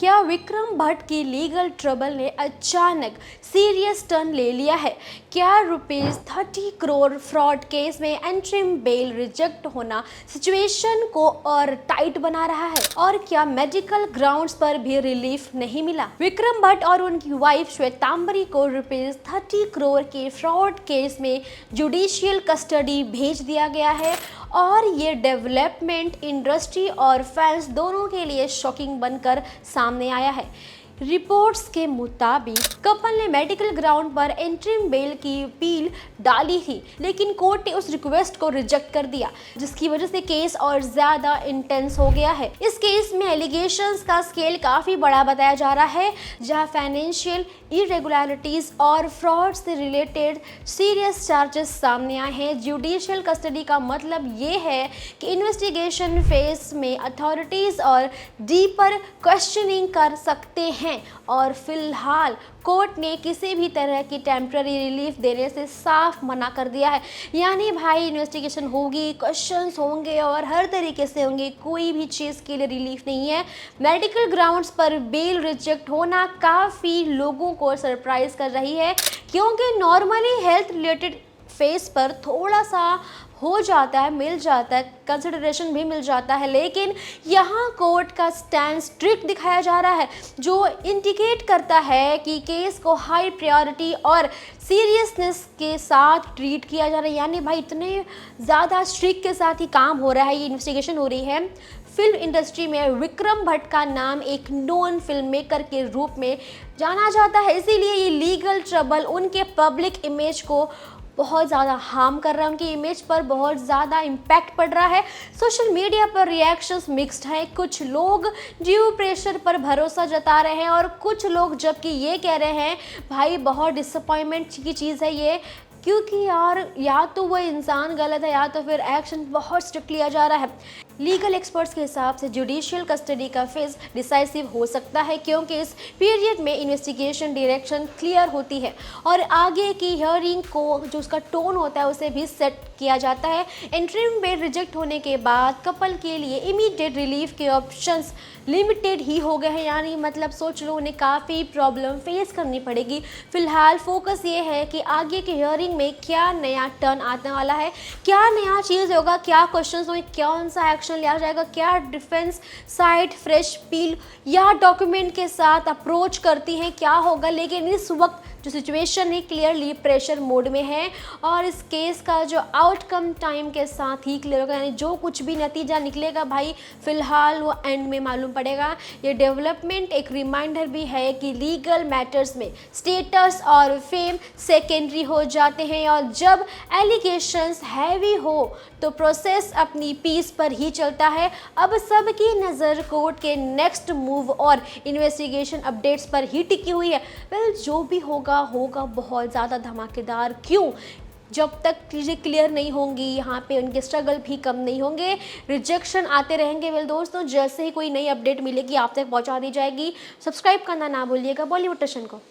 क्या विक्रम भट्ट की legal trouble ने अचानक सीरियस टर्न ले लिया है? क्या ₹30 करोड़ फ्रॉड केस में एंट्रिम बेल रिजेक्ट होना सिचुएशन को और टाइट बना रहा है? और क्या मेडिकल ग्राउंड्स पर भी रिलीफ नहीं मिला? विक्रम भट्ट और उनकी वाइफ श्वेतांबरी को ₹30 करोड़ के फ्रॉड केस में जुडिशियल कस्टडी भेज दिया गया है और ये डेवलपमेंट इंडस्ट्री और फैंस दोनों के लिए शॉकिंग बनकर सामने आया है। रिपोर्ट्स के मुताबिक कपल ने मेडिकल ग्राउंड पर एंट्रिम बेल की अपील डाली थी, लेकिन कोर्ट ने उस रिक्वेस्ट को रिजेक्ट कर दिया, जिसकी वजह से केस और ज्यादा इंटेंस हो गया है। इस केस में एलिगेशंस का स्केल काफी बड़ा बताया जा रहा है, जहां फाइनेंशियल इरेगुलरिटीज और फ्रॉड से रिलेटेड सीरियस चार्जेस सामने आए हैं। जुडिशियल कस्टडी का मतलब ये है कि इन्वेस्टिगेशन फेज में अथॉरिटीज और डीपर क्वेश्चनिंग कर सकते हैं और फिलहाल कोर्ट ने किसी भी तरह की टेम्पररी रिलीफ देने से साफ मना कर दिया है। यानी भाई इन्वेस्टिगेशन होगी, क्वेश्चंस होंगे और हर तरीके से होंगे, कोई भी चीज़ के लिए रिलीफ नहीं है। मेडिकल ग्राउंड्स पर बेल रिजेक्ट होना काफ़ी लोगों को सरप्राइज कर रही है, क्योंकि नॉर्मली हेल्थ रिलेटेड फेस पर थोड़ा सा हो जाता है, मिल जाता है, कंसिडरेशन भी मिल जाता है, लेकिन यहाँ कोर्ट का स्टैंड स्ट्रिक्ट दिखाया जा रहा है, जो इंडिकेट करता है कि केस को हाई प्रायोरिटी और सीरियसनेस के साथ ट्रीट किया जा रहा है। यानी भाई इतने ज़्यादा स्ट्रिक्ट के साथ ही काम हो रहा है, ये इन्वेस्टिगेशन हो रही है। फिल्म इंडस्ट्री में विक्रम भट्ट का नाम एक नोन फिल्म मेकर के रूप में जाना जाता है, इसीलिए ये लीगल ट्रबल उनके पब्लिक इमेज को बहुत ज़्यादा हार्म कर रहा है, उनकी इमेज पर बहुत ज़्यादा इम्पैक्ट पड़ रहा है। सोशल मीडिया पर रिएक्शंस मिक्स्ड हैं, कुछ लोग ड्यू प्रेशर पर भरोसा जता रहे हैं और कुछ लोग जबकि ये कह रहे हैं भाई बहुत डिसअपॉइंटमेंट की चीज़ है ये, क्योंकि यार या तो वो इंसान गलत है या तो फिर एक्शन बहुत स्ट्रिक्ट लिया जा रहा है। लीगल एक्सपर्ट्स के हिसाब से जुडिशियल कस्टडी का फेज डिसाइसिव हो सकता है, क्योंकि इस पीरियड में इन्वेस्टिगेशन डायरेक्शन क्लियर होती है और आगे की हियरिंग को जो उसका टोन होता है उसे भी सेट किया जाता है। इंटरिम बेल रिजेक्ट होने के बाद कपल के लिए इमीडिएट रिलीफ के ऑप्शंस लिमिटेड ही हो गए हैं, यानी मतलब सोच लो उन्हें काफ़ी प्रॉब्लम फेस करनी पड़ेगी। फिलहाल फोकस ये है कि आगे की हियरिंग में क्या नया टर्न आने वाला है, क्या नया चीज़ होगा, क्या क्वेश्चन होंगे, कौन सा एक्शन लिया जाएगा, क्या डिफेंस साइड फ्रेश पील या डॉक्यूमेंट के साथ अप्रोच करती हैं, क्या होगा। लेकिन इस वक्त जो सिचुएशन है क्लियरली प्रेशर मोड में है और इस केस का जो आउटकम टाइम के साथ ही क्लियर होगा, यानी जो कुछ भी नतीजा निकलेगा भाई फिलहाल वो एंड में मालूम पड़ेगा। ये डेवलपमेंट एक रिमाइंडर भी है कि लीगल मैटर्स में स्टेटस और फेम सेकेंडरी हो जाते हैं और जब एलिगेशंस हैवी हो तो प्रोसेस अपनी पीस पर ही चलता है। अब सबकी नज़र कोर्ट के नेक्स्ट मूव और इन्वेस्टिगेशन अपडेट्स पर ही टिकी हुई है। वेल जो भी होगा बहुत ज़्यादा धमाकेदार, क्यों जब तक चीज़ें क्लियर नहीं होंगी यहाँ पे उनके स्ट्रगल भी कम नहीं होंगे, रिजेक्शन आते रहेंगे। वेल दोस्तों, जैसे ही कोई नई अपडेट मिलेगी आप तक पहुँचा दी जाएगी। सब्सक्राइब करना ना भूलिएगा बॉलीवुड टशन को।